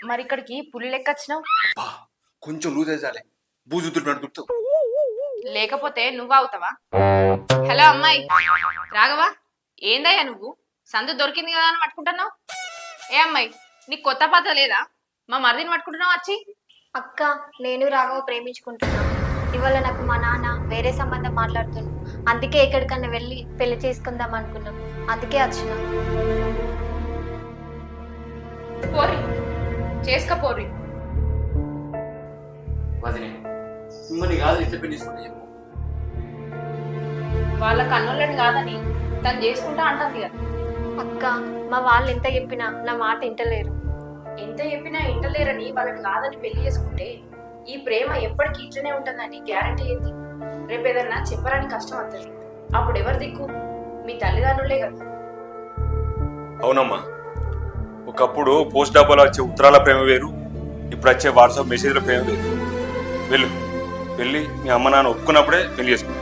మరి ఇక్కడికి పులి లెక్క వచ్చినావు? బా కొంచెం లూజ్ అయితే బూజుతుడు నడుపుతావు. లేకపోతే నువ్వు అవుతావా? హలో అమ్మాయి రాఘవా, ఏందయ్యా నువ్వు సందు దొరికింది కదా అని పట్టుకుంటున్నావు? ఏ అమ్మాయి, నీకు కొత్త పాత లేదా? మా మరిదిని పట్టుకుంటున్నావు వచ్చి? అక్క, నేను రాఘవ ప్రేమించుకుంటున్నా. ఇవాళ నాకు మా నాన్న వేరే సంబంధం మాట్లాడుతున్నాను. అందుకే ఎక్కడికన్నా వెళ్ళి పెళ్లి చేసుకుందాం అనుకున్నాం. అందుకే వచ్చిన. పోరి, చేసుకపోరి. వదినే మిమ్మల్ని కాదు ఎట్లా పెళ్లి చేసుకుంటే చెప్పు. వాళ్ళ కన్నులని కాదని తను చేసుకుంటా అంటుంది కదా. అక్క, మా వాళ్ళు ఎంత చెప్పినా నా మాట వింటలేరు. ఎంత చెప్పినా ఇంటలేరని వాళ్ళని కాదని పెళ్లి చేసుకుంటే ఈ ప్రేమ ఎప్పటికీ ఇట్లనే ఉంటుందని గ్యారంటీ ఏంటి? రేపు ఏదన్నా చెప్పరాని కష్టం వస్తుంది. అప్పుడు ఎవరు దిక్కు? మీ తల్లిదండ్రులే కదా. అవునమ్మా, ఒకప్పుడు పోస్ట్ డబ్బాలో వచ్చే ఉత్తరాల ప్రేమ వేరు, ఇప్పుడు వచ్చే వాట్సాప్ మెసేజ్ల ప్రేమ వేరు. వెళ్ళు వెళ్ళి మీ అమ్మ నాన్న ఒప్పుకున్నప్పుడే పెళ్లి చేసుకో.